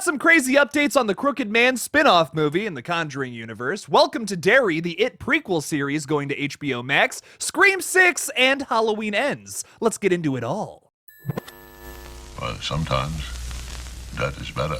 some crazy updates on the Crooked Man spin-off movie in the Conjuring universe. Welcome to Derry, the It prequel series going to HBO Max, Scream 6, and Halloween Ends. Let's get into it all. Well, sometimes that is better.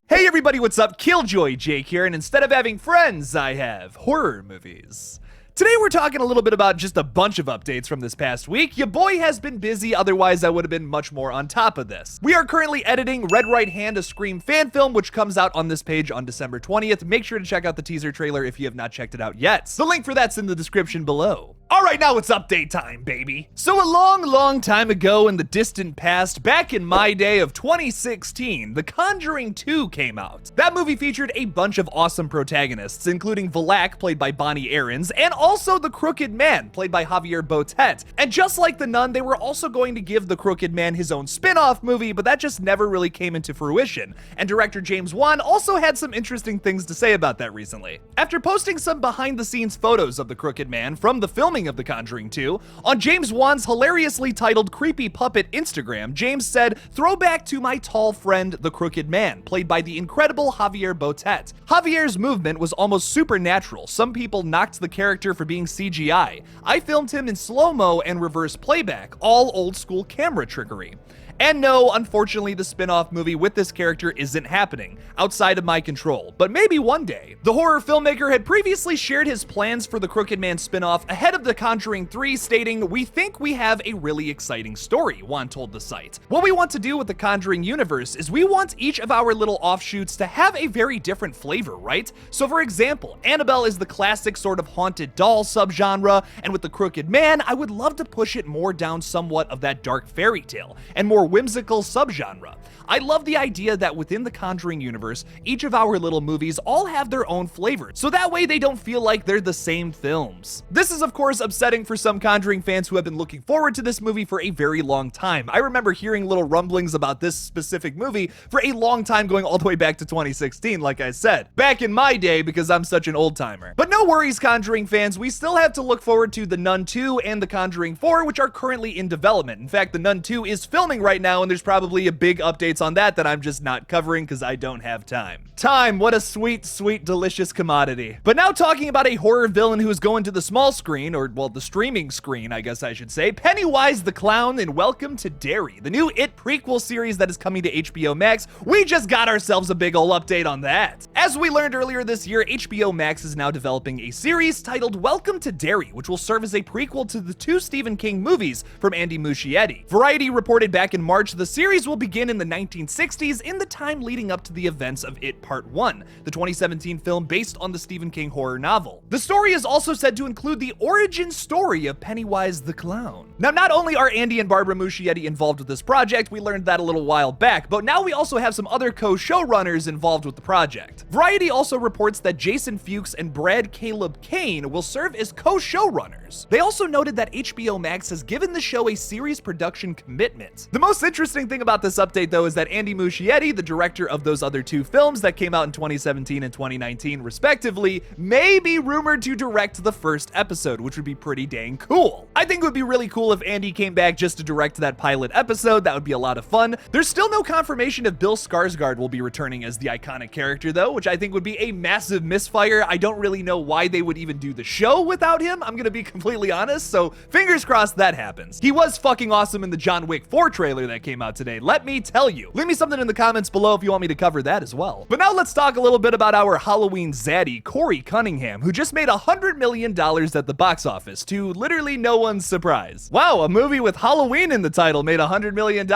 Hey everybody, what's up? KillJoy Jake here, and instead of having friends, I have horror movies. Today we're talking a little bit about just a bunch of updates from this past week. Your boy has been busy, otherwise I would have been much more on top of this. We are currently editing Red Right Hand, a Scream fan film, which comes out on this page on December 20th. Make sure to check out the teaser trailer if you have not checked it out yet. The link for that's in the description below. Alright, now it's update time, baby. So a long time ago in the distant past, back in my day of 2016, The Conjuring 2 came out. That movie featured a bunch of awesome protagonists, including Valak, played by Bonnie Aarons, and also the Crooked Man, played by Javier Botet. And just like The Nun, they were also going to give the Crooked Man his own spin-off movie, but that just never really came into fruition. And director James Wan also had some interesting things to say about that recently. After posting some behind-the-scenes photos of the Crooked Man from the filming of The Conjuring 2, on James Wan's hilariously titled Creepy Puppet Instagram, James said, "Throwback to my tall friend, the Crooked Man, played by the incredible Javier Botet. Javier's movement was almost supernatural. Some people knocked the character for being CGI. I filmed him in slow-mo and reverse playback, all old-school camera trickery." And no, unfortunately, the spin-off movie with this character isn't happening, outside of my control, but maybe one day. The horror filmmaker had previously shared his plans for the Crooked Man spin-off ahead of The Conjuring 3, stating, "We think we have a really exciting story," Wan told the site. "What we want to do with the Conjuring universe is we want each of our little offshoots to have a very different flavor, right? So for example, Annabelle is the classic sort of haunted doll subgenre, and with the Crooked Man, I would love to push it more down somewhat of that dark fairy tale, and more whimsical subgenre. I love the idea that within the Conjuring universe, each of our little movies all have their own flavors, so that way they don't feel like they're the same films." This is of course upsetting for some Conjuring fans who have been looking forward to this movie for a very long time. I remember hearing little rumblings about this specific movie for a long time, going all the way back to 2016, like I said. Back in my day, because I'm such an old timer. But no worries, Conjuring fans, we still have to look forward to The Nun 2 and The Conjuring 4, which are currently in development. In fact, The Nun 2 is filming right now, and there's probably a big updates on that I'm just not covering because I don't have time. Time, what a sweet, sweet, delicious commodity. But now talking about a horror villain who is going to the small screen, or well, the streaming screen, I guess I should say, Pennywise the Clown in Welcome to Derry, the new It prequel series that is coming to HBO Max. We just got ourselves a big ol' update on that. As we learned earlier this year, HBO Max is now developing a series titled Welcome to Derry, which will serve as a prequel to the two Stephen King movies from Andy Muschietti. Variety reported back in March the series will begin in the 1960s, in the time leading up to the events of It Part 1, the 2017 film based on the Stephen King horror novel. The story is also said to include the origin story of Pennywise the Clown. Now, not only are Andy and Barbara Muschietti involved with this project, we learned that a little while back, but now we also have some other co-showrunners involved with the project. Variety also reports that Jason Fuchs and Brad Caleb Kane will serve as co-showrunners. They also noted that HBO Max has given the show a series production commitment. The most interesting thing about this update, though, is that Andy Muschietti, the director of those other two films that came out in 2017 and 2019 respectively, may be rumored to direct the first episode, which would be pretty dang cool. I think it would be really cool if Andy came back just to direct that pilot episode. That would be a lot of fun. There's still no confirmation if Bill Skarsgård will be returning as the iconic character though, which I think would be a massive misfire. I don't really know why they would even do the show without him, I'm gonna be completely honest, so fingers crossed that happens. He was fucking awesome in the John Wick 4 trailer that came out today, let me tell you. Leave me something in the comments below if you want me to cover that as well. But now let's talk a little bit about our Halloween zaddy, Corey Cunningham, who just made $100 million at the box office, to literally no one's surprise. Wow, a movie with Halloween in the title made $100 million.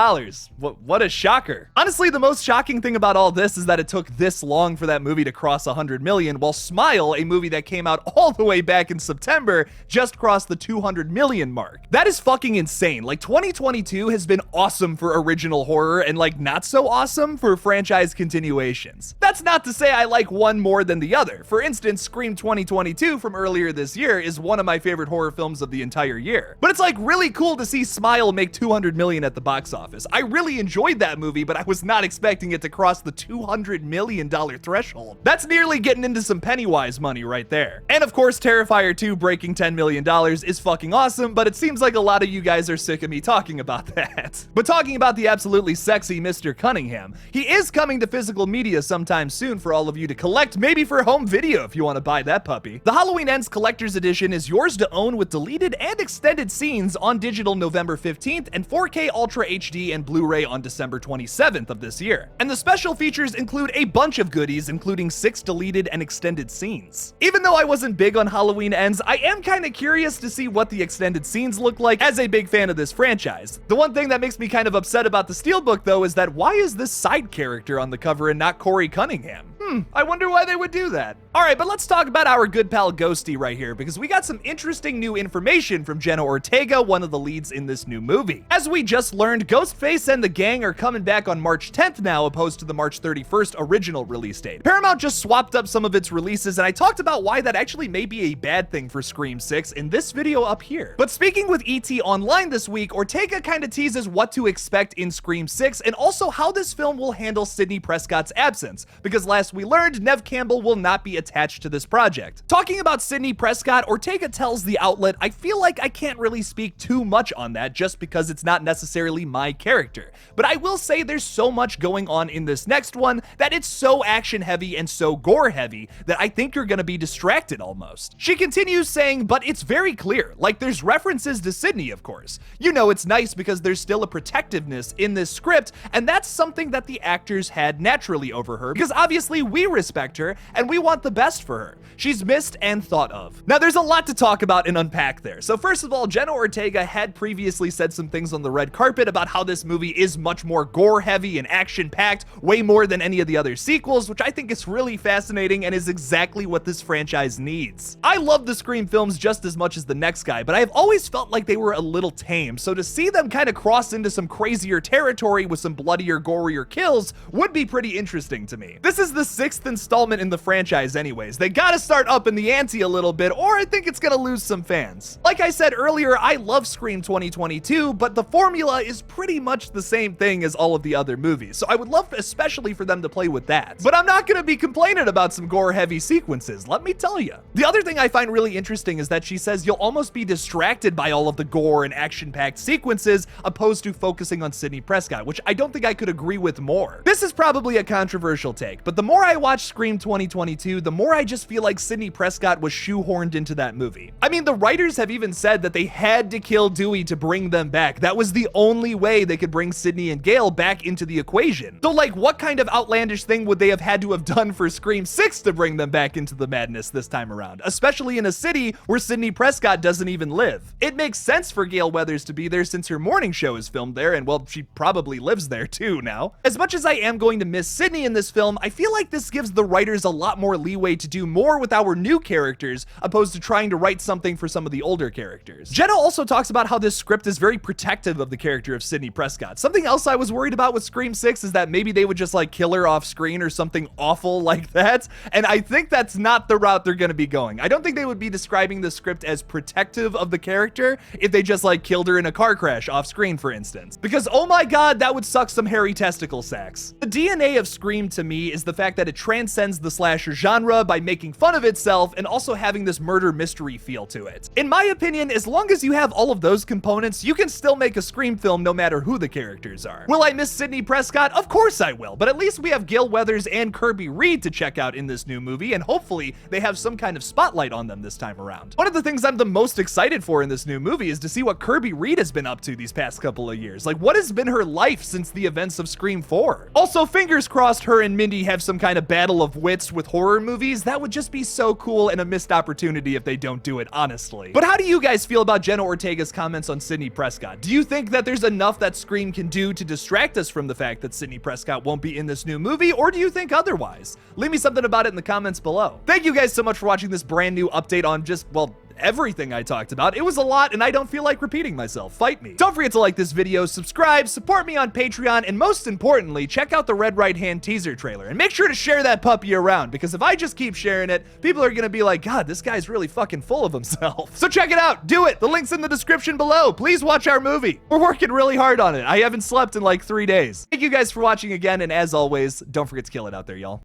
What a shocker. Honestly, the most shocking thing about all this is that it took this long for that movie to cross $100 million, while Smile, a movie that came out all the way back in September, just crossed the $200 million mark. That is fucking insane. Like, 2022 has been awesome for original horror and like not so awesome for franchise continuations. That's not to say I like one more than the other. For instance, Scream 2022 from earlier this year is one of my favorite horror films of the entire year. But it's like really cool to see Smile make $200 million at the box office. I really enjoyed that movie, but I was not expecting it to cross the $200 million threshold. That's nearly getting into some Pennywise money right there. And of course, Terrifier 2 breaking $10 million million is fucking awesome, but it seems like a lot of you guys are sick of me talking about that. But talking about the absolutely sexy Mr. Cunningham, he is coming to physical media sometime soon for all of you to collect, maybe for home video if you want to buy that puppy. The Halloween Ends Collector's Edition is yours to own with deleted and extended scenes on digital November 15th and 4K Ultra HD and Blu-ray on December 27th of this year. And the special features include a bunch of goodies, including 6 deleted and extended scenes. Even though I wasn't big on Halloween Ends, I am kind of curious to see what the extended scenes look like as a big fan of this franchise. The one thing that makes me kind of upset about the Steelbook though is that why is this side character on the cover and not Corey Cunningham? I wonder why they would do that. Alright, but let's talk about our good pal Ghosty right here, because we got some interesting new information from Jenna Ortega, one of the leads in this new movie. As we just learned, Ghostface and the gang are coming back on March 10th now, opposed to the March 31st original release date. Paramount just swapped up some of its releases, and I talked about why that actually may be a bad thing for Scream 6 in this video up here. But speaking with ET Online this week, Ortega kind of teases what to expect in Scream 6, and also how this film will handle Sidney Prescott's absence, because last we learned, Nev Campbell will not be attached to this project. Talking about Sidney Prescott, Ortega tells the outlet, I feel like I can't really speak too much on that just because it's not necessarily my character. But I will say there's so much going on in this next one that it's so action heavy and so gore heavy that I think you're gonna be distracted almost. She continues saying, but it's very clear, like there's references to Sidney, of course. You know, it's nice because there's still a protectiveness in this script, and that's something that the actors had naturally over her, because obviously we respect her and we want the best for her. She's missed and thought of. Now there's a lot to talk about and unpack there. So first of all, Jenna Ortega had previously said some things on the red carpet about how this movie is much more gore heavy and action packed, way more than any of the other sequels, which I think is really fascinating and is exactly what this franchise needs. I love the Scream films just as much as the next guy, but I've always felt like they were a little tame, so to see them kind of cross into some crazier territory with some bloodier, gorier kills would be pretty interesting to me. This is the 6th installment in the franchise anyways. They gotta start up in the ante a little bit, or I think it's gonna lose some fans. Like I said earlier, I love Scream 2022, but the formula is pretty much the same thing as all of the other movies, so I would love especially for them to play with that. But I'm not gonna be complaining about some gore-heavy sequences, let me tell you. The other thing I find really interesting is that she says you'll almost be distracted by all of the gore and action-packed sequences, opposed to focusing on Sidney Prescott, which I don't think I could agree with more. This is probably a controversial take, but the more I watch Scream 2022, the more I just feel like Sidney Prescott was shoehorned into that movie. I mean, the writers have even said that they had to kill Dewey to bring them back. That was the only way they could bring Sidney and Gale back into the equation. So like, what kind of outlandish thing would they have had to have done for Scream 6 to bring them back into the madness this time around, especially in a city where Sidney Prescott doesn't even live? It makes sense for Gale Weathers to be there since her morning show is filmed there, and well, she probably lives there too now. As much as I am going to miss Sidney in this film, I feel like this gives the writers a lot more leeway to do more with our new characters, opposed to trying to write something for some of the older characters. Jenna also talks about how this script is very protective of the character of Sidney Prescott. Something else I was worried about with Scream 6 is that maybe they would just like kill her off screen or something awful like that, and I think that's not the route they're gonna be going. I don't think they would be describing the script as protective of the character if they just like killed her in a car crash off screen, for instance. Because oh my god, that would suck some hairy testicle sacks. The DNA of Scream to me is the fact that it transcends the slasher genre by making fun of itself and also having this murder mystery feel to it. In my opinion, as long as you have all of those components, you can still make a Scream film no matter who the characters are. Will I miss Sidney Prescott? Of course I will, but at least we have Gale Weathers and Kirby Reed to check out in this new movie, and hopefully they have some kind of spotlight on them this time around. One of the things I'm the most excited for in this new movie is to see what Kirby Reed has been up to these past couple of years. Like, what has been her life since the events of Scream 4? Also, fingers crossed her and Mindy have some kind of battle of wits with horror movies. That would just be so cool and a missed opportunity if they don't do it, honestly. But how do you guys feel about Jenna Ortega's comments on Sidney Prescott? Do you think that there's enough that Scream can do to distract us from the fact that Sidney Prescott won't be in this new movie, or do you think otherwise? Leave me something about it in the comments below. Thank you guys so much for watching this brand new update on just, well, everything I talked about. It was a lot, and I don't feel like repeating myself. Fight me. Don't forget to like this video, subscribe, support me on Patreon, and most importantly, check out the Red Right Hand teaser trailer. And make sure to share that puppy around, because if I just keep sharing it, people are gonna be like, God, this guy's really fucking full of himself. So check it out. Do it. The link's in the description below. Please watch our movie. We're working really hard on it. I haven't slept in like 3 days. Thank you guys for watching again, and as always, don't forget to kill it out there, y'all.